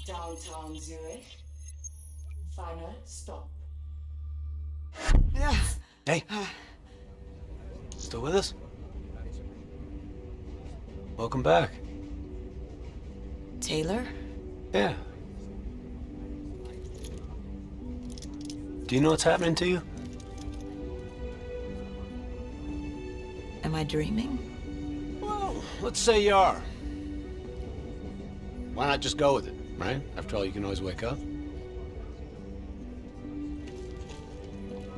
Downtown Zurich. Final stop. Hey. Still with us? Welcome back. Taylor? Yeah. Do you know what's happening to you? Am I dreaming? Well, let's say you are. Why not just go with it, right? After all, you can always wake up.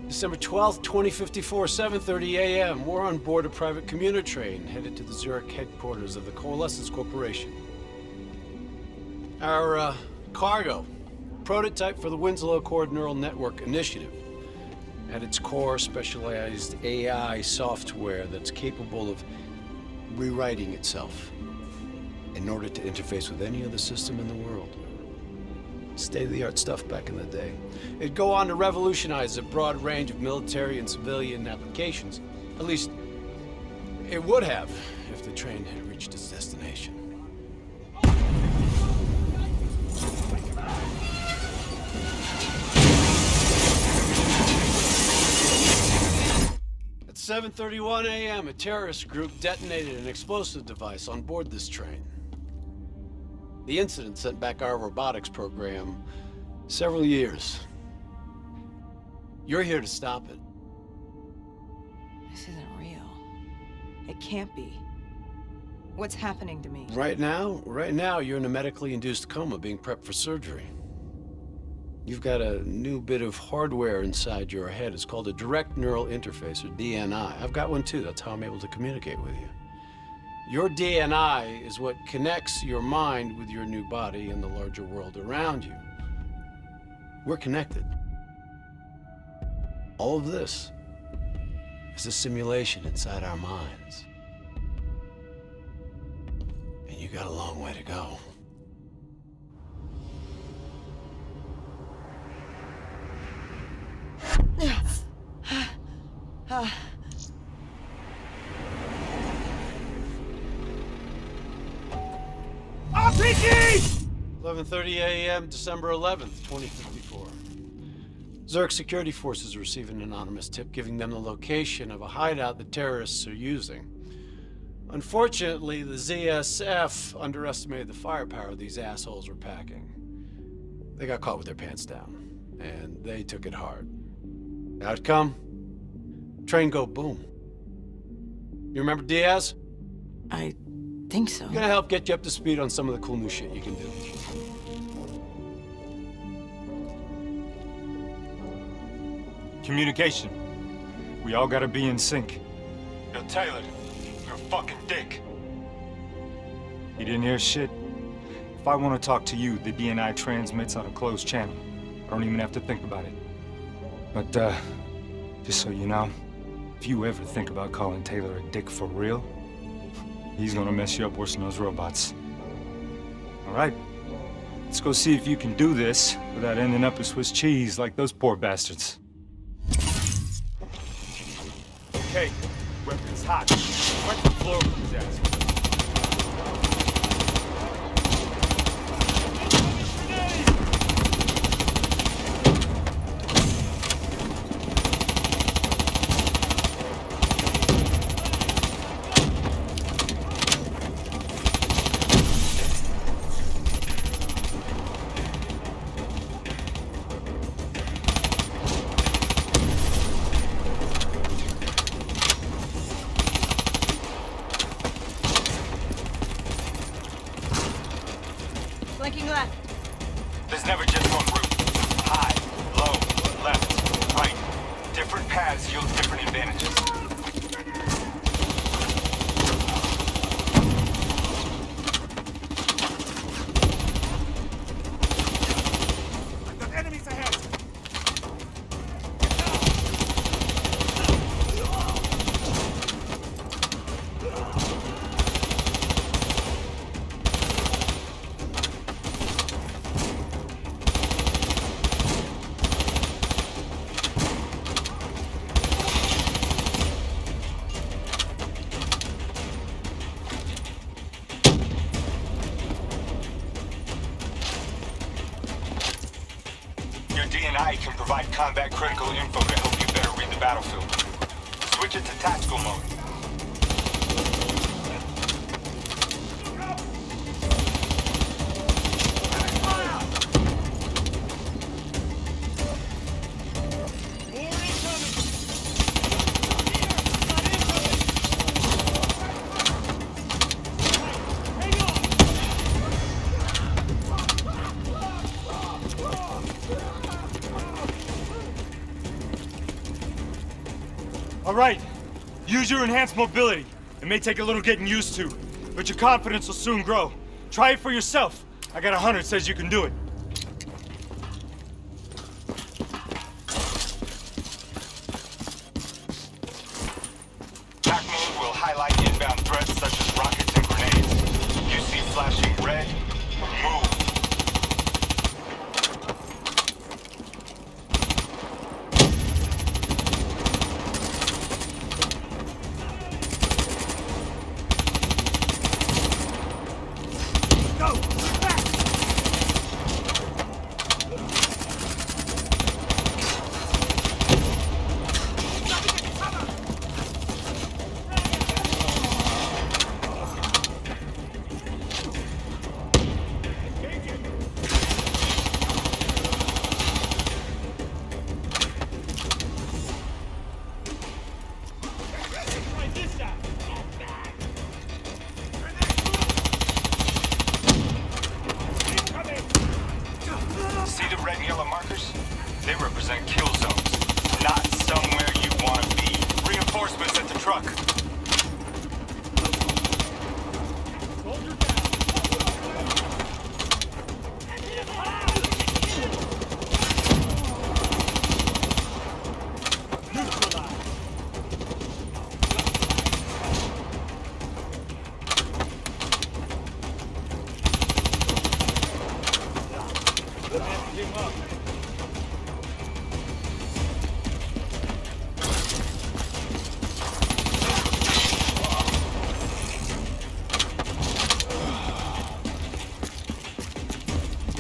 December 12th, 2054, 7:30 a.m. We're on board a private commuter train headed to the Zurich headquarters of the Coalescence Corporation. Our cargo, prototype for the Winslow Accord Neural Network Initiative. At its core, specialized AI software that's capable of rewriting itself in order to interface with any other system in the world. State-of-the-art stuff back in the day. It'd go on to revolutionize a broad range of military and civilian applications. At least, it would have if the train had reached its destination. At 7:31 a.m., a terrorist group detonated an explosive device on board this train. The incident sent back our robotics program several years. You're here to stop it. This isn't real. It can't be. What's happening to me? Right now, you're in a medically induced coma being prepped for surgery. You've got a new bit of hardware inside your head. It's called a direct neural interface, or DNI. I've got one too. That's how I'm able to communicate with you. Your DNI is what connects your mind with your new body and the larger world around you. We're connected. All of this is a simulation inside our minds. And you got a long way to go. RPG! 11:30 a.m., December 11th, 2054. Zurich security forces receive an anonymous tip giving them the location of a hideout the terrorists are using. Unfortunately, the ZSF underestimated the firepower these assholes were packing. They got caught with their pants down, and they took it hard. Outcome? Train go boom. You remember Diaz? I think so. Gonna help get you up to speed on some of the cool new shit you can do. Communication. We all gotta be in sync. Yo, Taylor, you're a fucking dick. You didn't hear shit? If I want to talk to you, the DNI transmits on a closed channel. I don't even have to think about it. But, just so you know, if you ever think about calling Taylor a dick for real, he's gonna mess you up worse than those robots. All right, let's go see if you can do this without ending up as Swiss cheese like those poor bastards. Okay, weapon's hot. Wipe the floor with his ass. Flanking left. There's never just one route. High, low, left, right. Different paths yield different advantages. I've got enemies ahead! AI can provide combat-critical info to help you better read the battlefield. Switch it to tactical mode. All right, use your enhanced mobility. It may take a little getting used to, but your confidence will soon grow. Try it for yourself. I got a hunter that says you can do it. Attack mode will highlight inbound threats such as rockets and grenades. You see flashing red? Move. See the red and yellow markers? They represent kill zones, not somewhere you want to be. Reinforcements at the truck.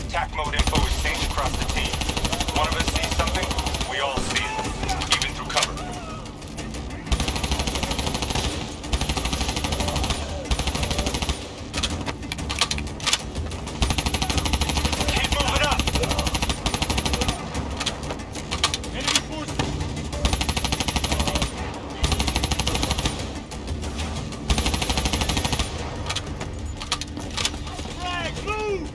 Attack mode info is synced across the team. One of us sees something, we all see it, even through cover. Keep moving up! Enemy forces! Frag, move!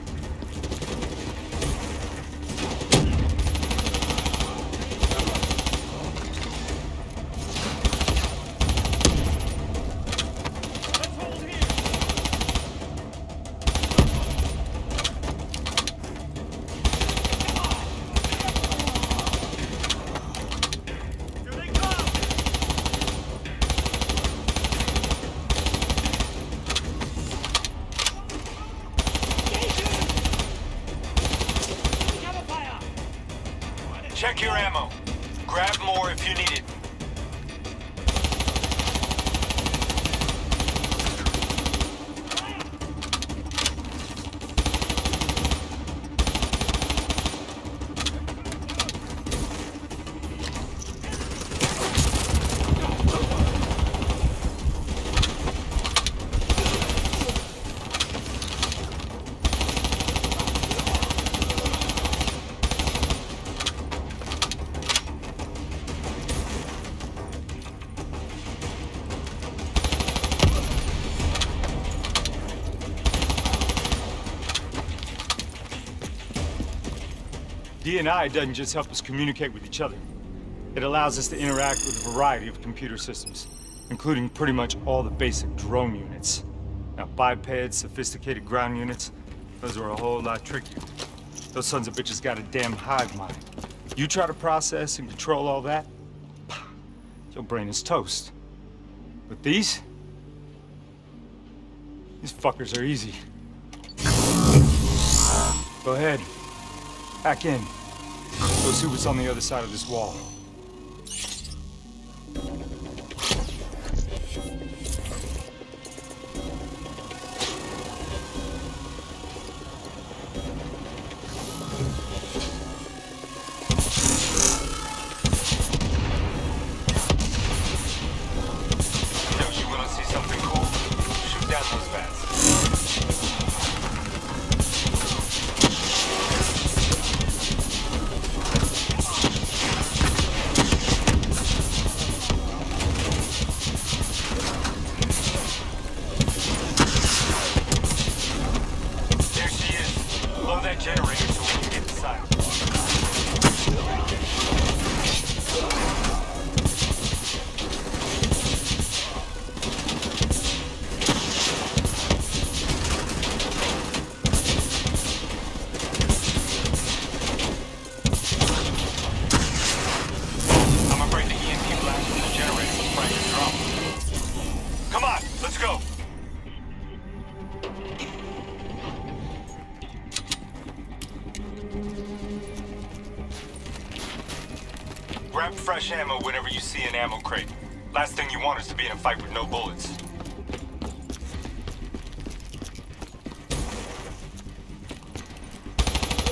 Check your ammo. Grab more if you need it. D&I doesn't just help us communicate with each other. It allows us to interact with a variety of computer systems, including pretty much all the basic drone units. Now, bipeds, sophisticated ground units, those are a whole lot trickier. Those sons of bitches got a damn hive mind. You try to process and control all that, your brain is toast. But these fuckers are easy. Go ahead. Hack in. Go see what's on the other side of this wall. Grab fresh ammo whenever you see an ammo crate. Last thing you want is to be in a fight with no bullets.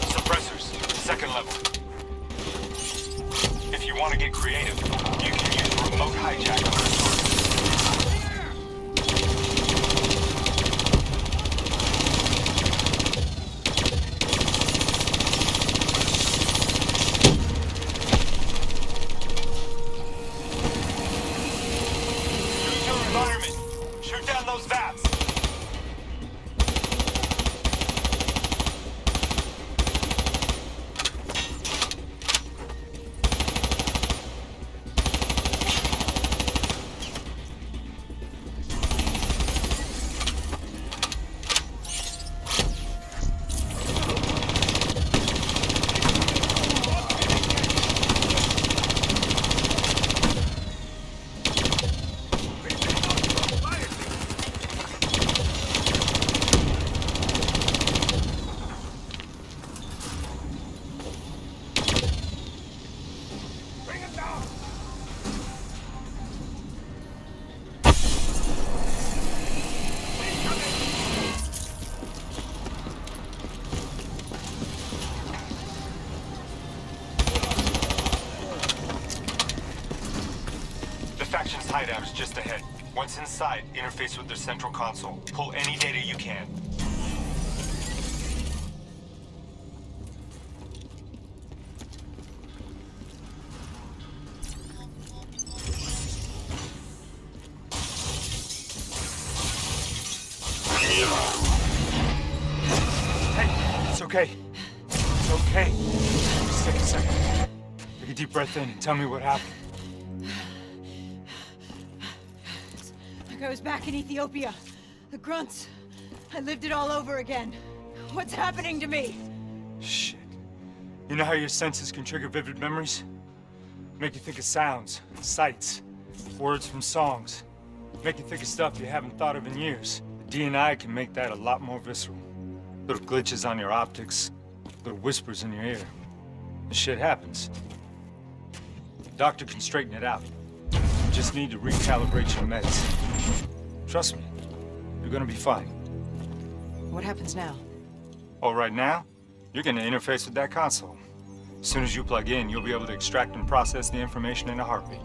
Suppressors, second level. If you want to get creative, you can use remote hijack on the sword. Use your environment. Shoot down those vats. Faction's hideout is just ahead. Once inside, interface with their central console. Pull any data you can. Hey, it's okay. It's okay. Just take a second. Take a deep breath in and tell me what happened. I was back in Ethiopia. The grunts. I lived it all over again. What's happening to me? Shit. You know how your senses can trigger vivid memories? Make you think of sounds, sights, words from songs. Make you think of stuff you haven't thought of in years. The DNI can make that a lot more visceral. Little glitches on your optics, little whispers in your ear. This shit happens. The doctor can straighten it out. You just need to recalibrate your meds. Trust me, you're gonna be fine. What happens now? Oh, right now, you're gonna interface with that console. As soon as you plug in, you'll be able to extract and process the information in a heartbeat.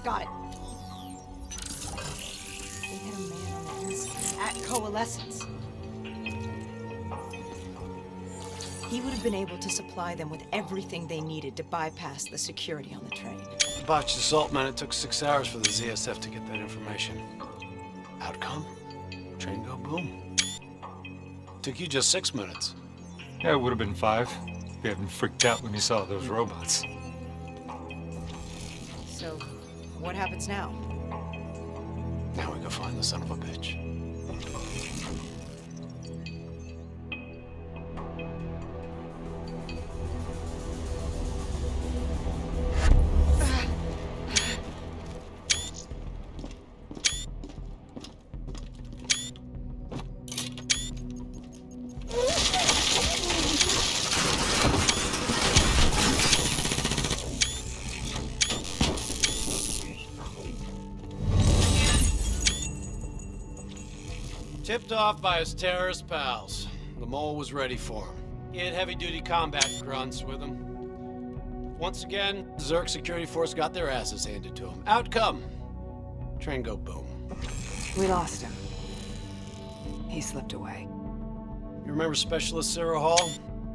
Got it. They hit a man on the inside at Coalescence. He would have been able to supply them with everything they needed to bypass the security on the train. Botched assault, man. It took 6 hours for the ZSF to get that information. Outcome? Train go boom. Took you just 6 minutes. Yeah, it would have been 5 if you hadn't freaked out when you saw those robots. So, what happens now? Now we go find the son of a bitch. Tipped off by his terrorist pals. The mole was ready for him. He had heavy-duty combat grunts with him. Once again, the Zerg security force got their asses handed to him. Outcome. Train go boom. We lost him. He slipped away. You remember Specialist Sarah Hall?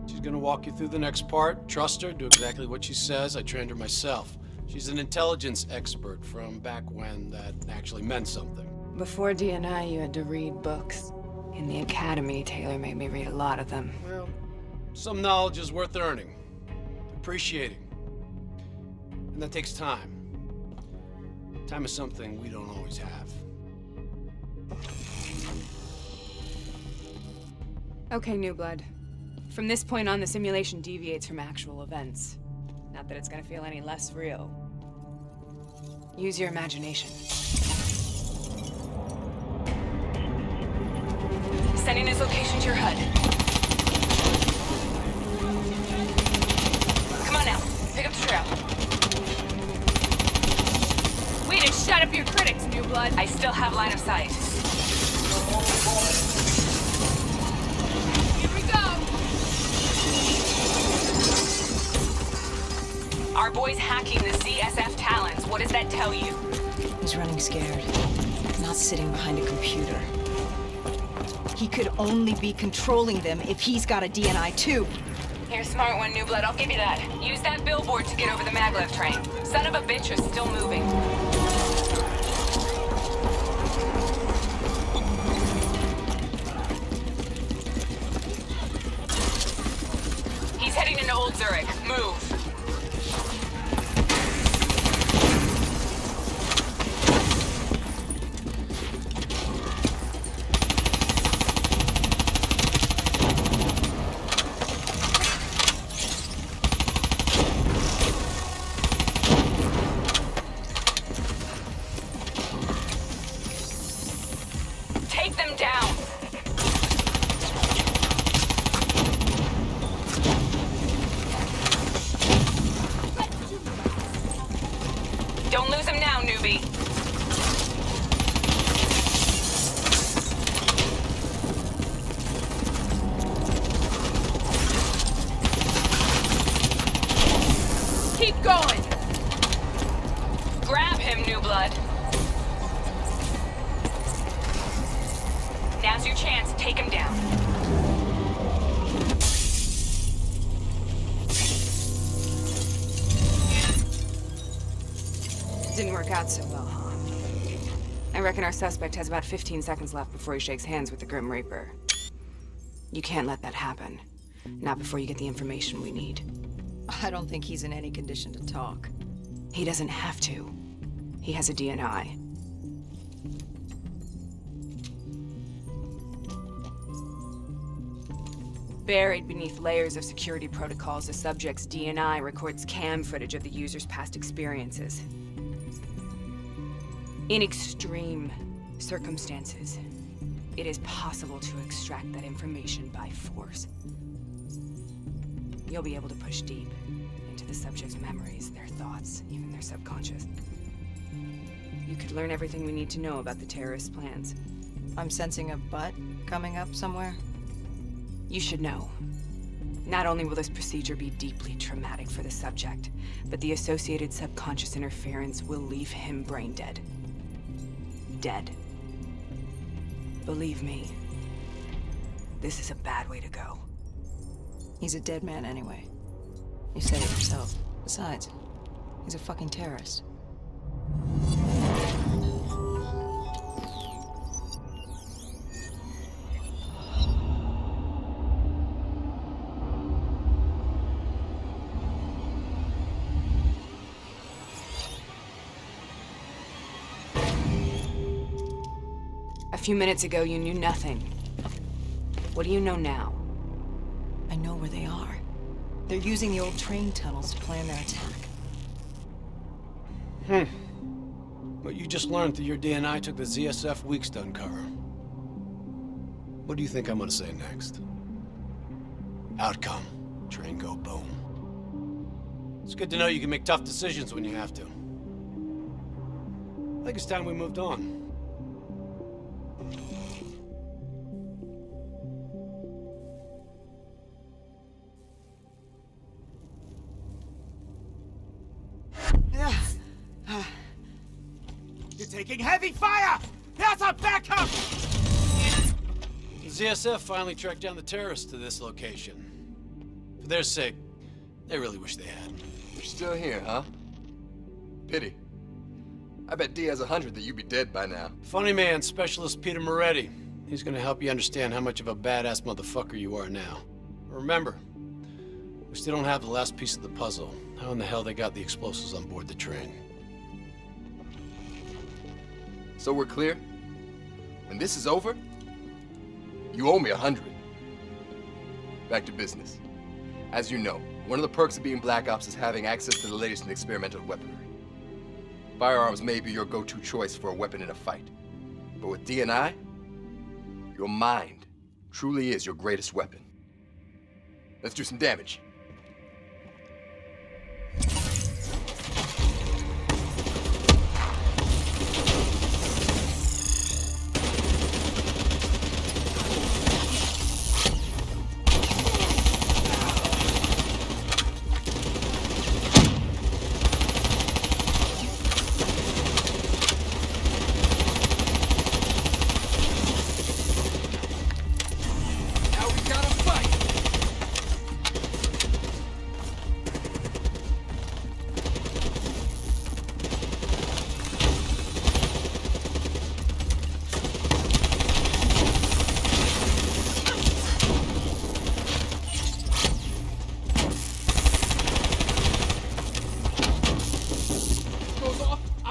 She's gonna walk you through the next part. Trust her, do exactly what she says. I trained her myself. She's an intelligence expert from back when that actually meant something. Before DNI, you had to read books. In the academy, Taylor made me read a lot of them. Well, some knowledge is worth earning, appreciating. And that takes time. Time is something we don't always have. Okay, New Blood. From this point on, the simulation deviates from actual events. Not that it's gonna feel any less real. Use your imagination. Sending his location to your HUD. trail. Way to shut up your critics, New Blood. I still have line of sight. Here we go! Our boy's hacking the ZSF talents. What does that tell you? He's running scared. Not sitting behind a computer. He could only be controlling them if he's got a DNI too. You're a smart one, New Blood. I'll give you that. Use that billboard to get over the maglev train. Son of a bitch is still moving. He's heading into Old Zurich. Move. Take them down! Don't lose him now, newbie. Keep going! Grab him, New Blood. Now's your chance. Take him down. Didn't work out so well, huh? I reckon our suspect has about 15 seconds left before he shakes hands with the Grim Reaper. You can't let that happen. Not before you get the information we need. I don't think he's in any condition to talk. He doesn't have to. He has a DNI. Buried beneath layers of security protocols, the subject's DNI records cam footage of the user's past experiences. In extreme circumstances, it is possible to extract that information by force. You'll be able to push deep into the subject's memories, their thoughts, even their subconscious. You could learn everything we need to know about the terrorist plans. I'm sensing a butt coming up somewhere. You should know. Not only will this procedure be deeply traumatic for the subject, but the associated subconscious interference will leave him brain dead. Dead. Believe me, this is a bad way to go. He's a dead man anyway. You said it yourself. Besides, he's a fucking terrorist. A few minutes ago, you knew nothing. What do you know now? I know where they are. They're using the old train tunnels to plan their attack. What you just learned through your DNI took the ZSF weeks to uncover. What do you think I'm gonna say next? Outcome. Train go boom. It's good to know you can make tough decisions when you have to. I think it's time we moved on. You're taking heavy fire! That's our backup! The ZSF finally tracked down the terrorists to this location. For their sake, they really wish they had. You're still here, huh? Pity. I bet D has 100 that you'd be dead by now. Funny man, Specialist Peter Moretti. He's gonna help you understand how much of a badass motherfucker you are now. Remember, we still don't have the last piece of the puzzle. How in the hell they got the explosives on board the train? So we're clear? When this is over, you owe me 100. Back to business. As you know, one of the perks of being Black Ops is having access to the latest in experimental weaponry. Firearms may be your go-to choice for a weapon in a fight. But with DNI, your mind truly is your greatest weapon. Let's do some damage.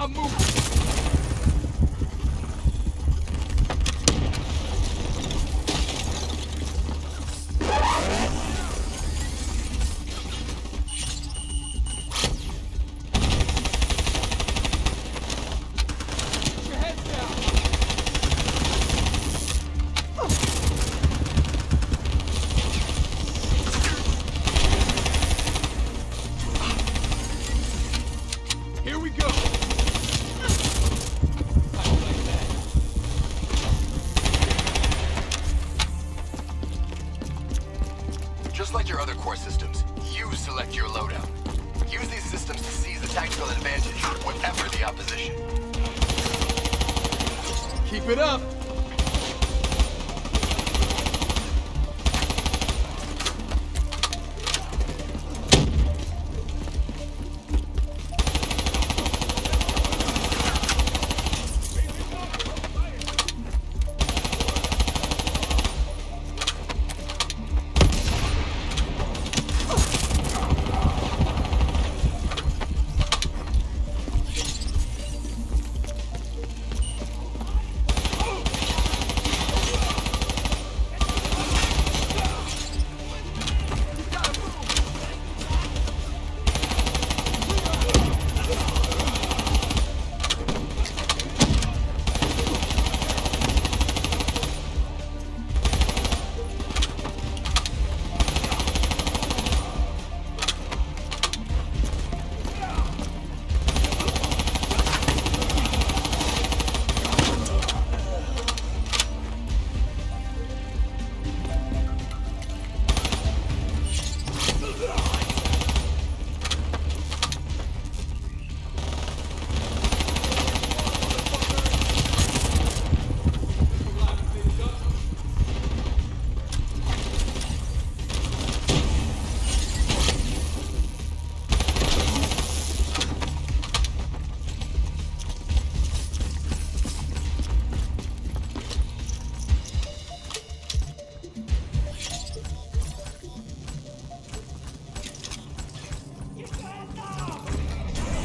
I'm moving. Here we go. Just like your other core systems, you select your loadout. Use these systems to seize a tactical advantage, whatever the opposition. Keep it up.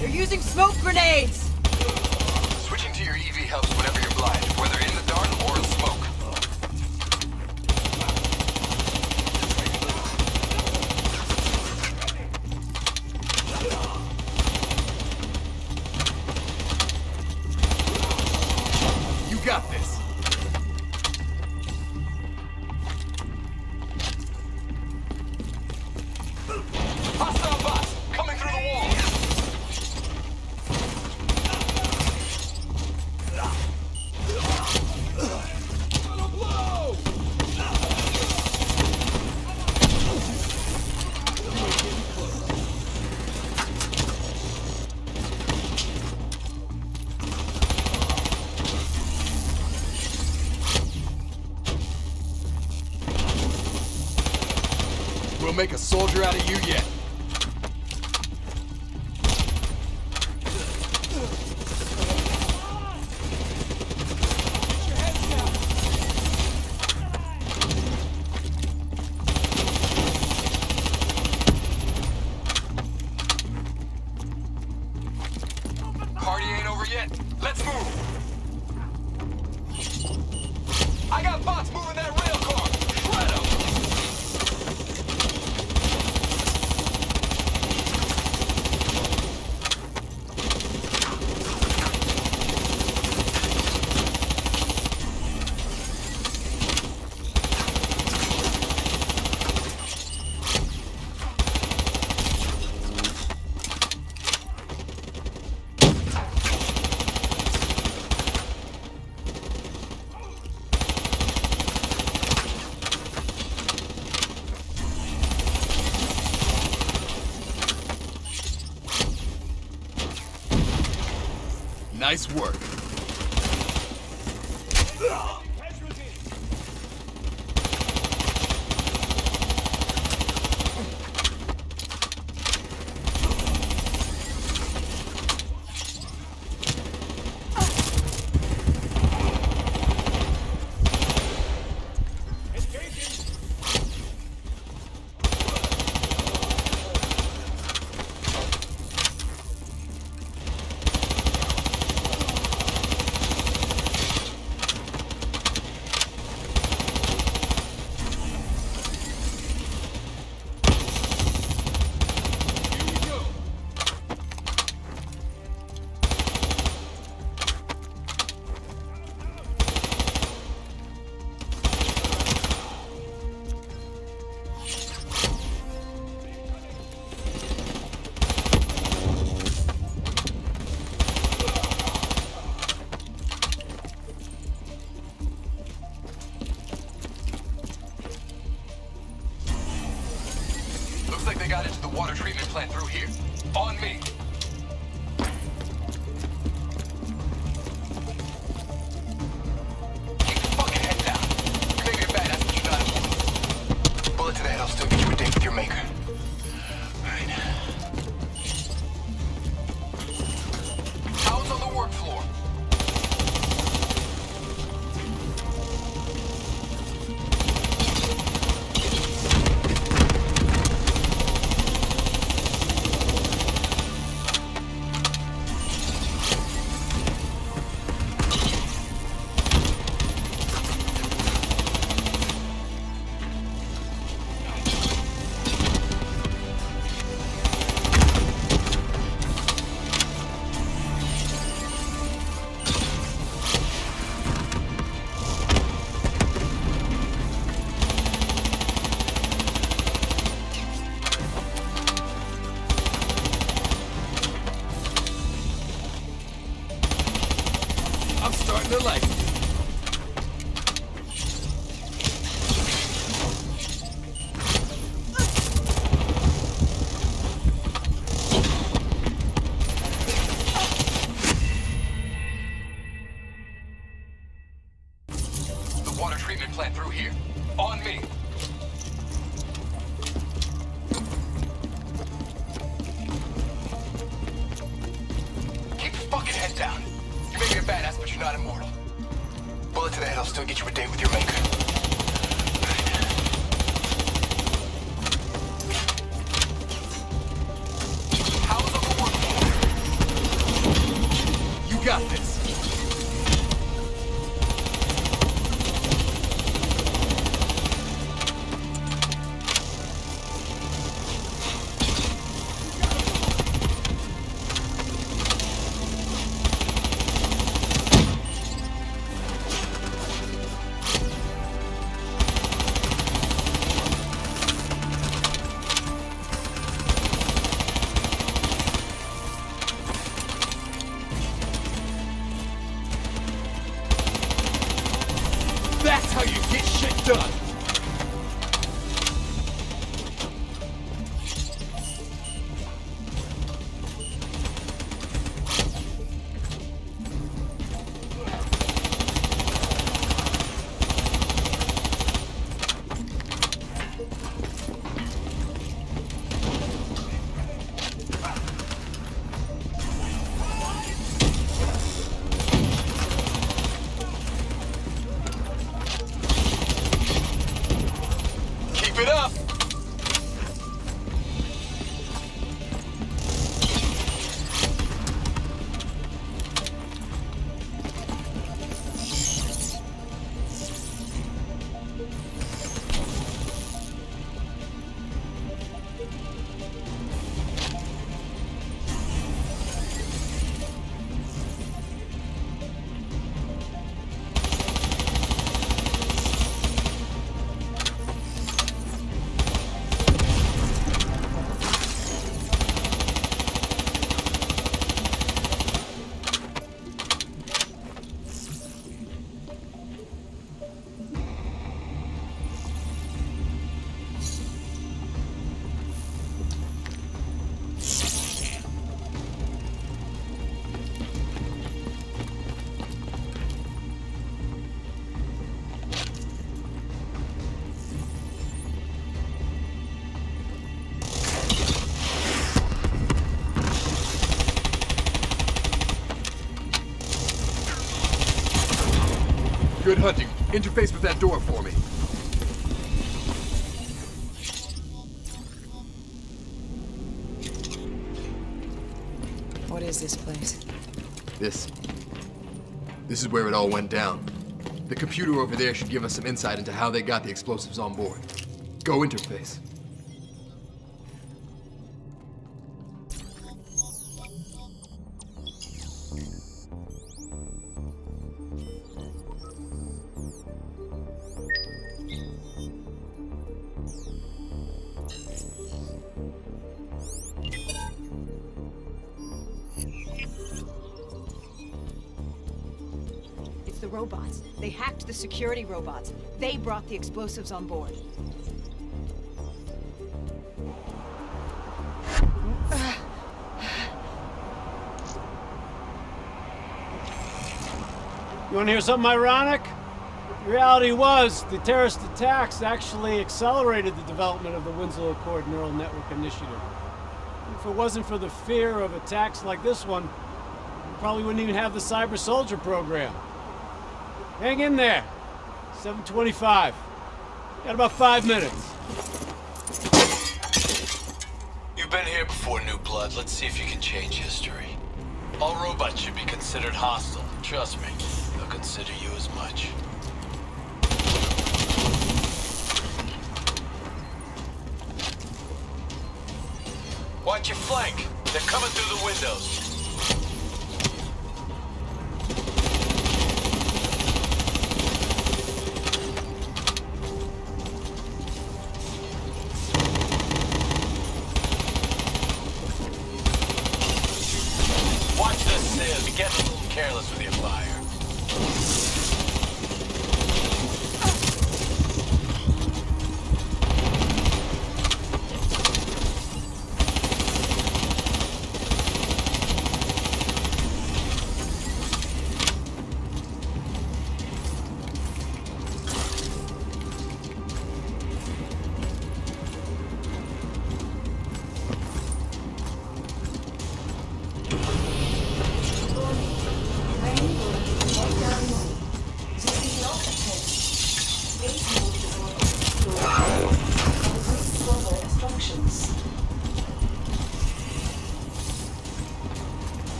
They're using smoke grenades! Switching to your EV helps whenever you're blind, whether in the dark or in smoke. You got this. Hostile bots coming through the wall. We'll make a soldier out of you yet. Party ain't over yet. Let's move. I got bots moving that rail car. Shred 'em. Nice work. starting to like it. The water treatment plant through here. On me. Keep your fucking head down. You may be a badass, but you're not immortal. Bullet to the head, I'll still get you a date with your maker. How's overwork? You got this. That's how you get shit done! Keep it up! Good hunting. Interface with that door for me. What is this place? This is where it all went down. The computer over there should give us some insight into how they got the explosives on board. Go interface. It's the robots. They hacked the security robots. They brought the explosives on board. You want to hear something ironic? The reality was, the terrorist attacks actually accelerated the development of the Winslow Accord Neural Network Initiative. If it wasn't for the fear of attacks like this one, we probably wouldn't even have the Cyber Soldier program. Hang in there. 7:25. Got about 5 minutes. You've been here before, New Blood. Let's see if you can change history. All robots should be considered hostile. Trust me, they'll consider you as much. Watch your flank. They're coming through the windows. Watch this, Sid. Be getting a little careless with your fire.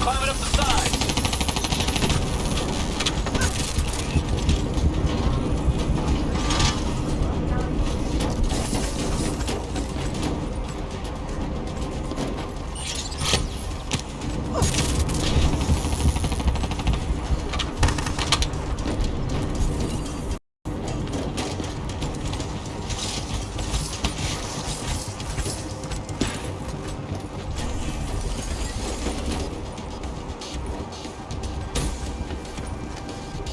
Climbing up the side.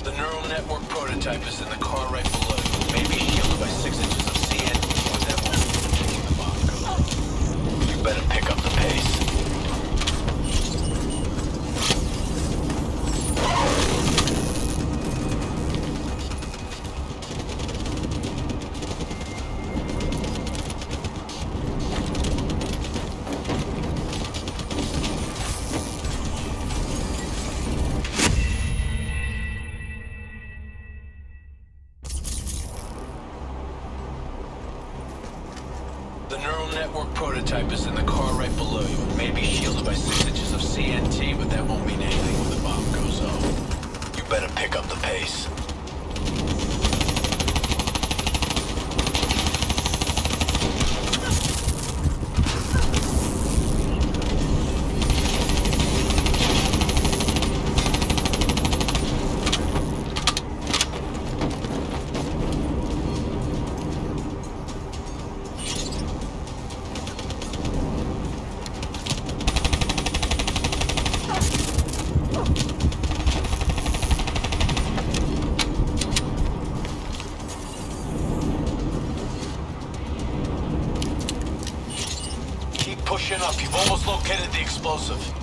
The neural network prototype is in the car right below you. Maybe shielded by 6 inches of CNT with that one when the bomb goes off. You better pick up the pace. The neural network prototype is in the car right below you. It may be shielded by 6 inches of CNT, but that won't mean anything when the bomb goes off. You better pick up the pace. Pushing up. You've almost located the explosive.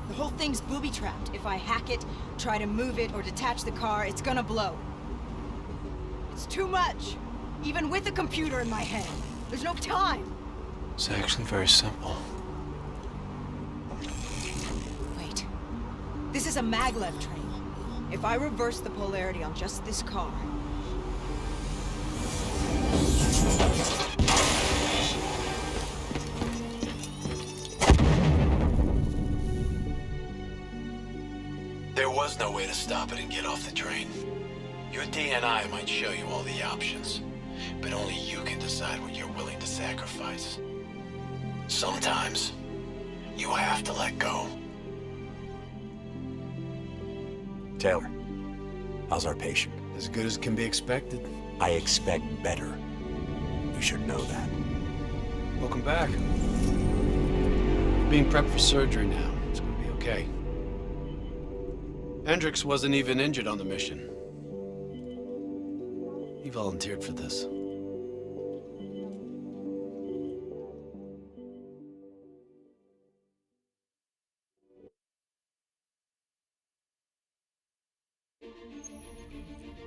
The whole thing's booby-trapped. If I hack it, try to move it, or detach the car, it's gonna blow. It's too much. Even with a computer in my head. There's no time. It's actually very simple. Wait. This is a maglev train. If I reverse the polarity on just this car... There was no way to stop it and get off the train. Your DNI might show you all the options, but only you can decide what you're willing to sacrifice. Sometimes, you have to let go. Taylor, how's our patient? As good as can be expected. I expect better. You should know that. Welcome back. Being prepped for surgery now. It's gonna be okay. Hendricks wasn't even injured on the mission. He volunteered for this.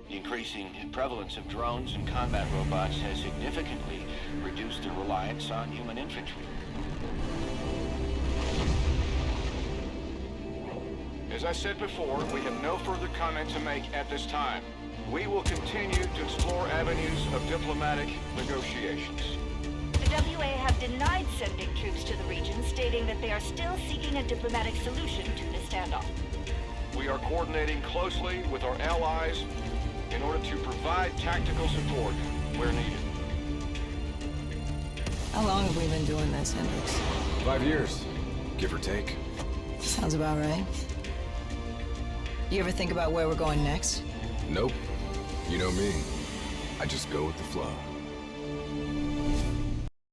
The increasing prevalence of drones and combat robots has significantly reduced the reliance on human infantry. As I said before, we have no further comment to make at this time. We will continue to explore avenues of diplomatic negotiations. The WA have denied sending troops to the region, stating that they are still seeking a diplomatic solution to the standoff. We are coordinating closely with our allies in order to provide tactical support where needed. How long have we been doing this, Hendricks? 5 years, give or take. Sounds about right. You ever think about where we're going next? Nope. You know me. I just go with the flow.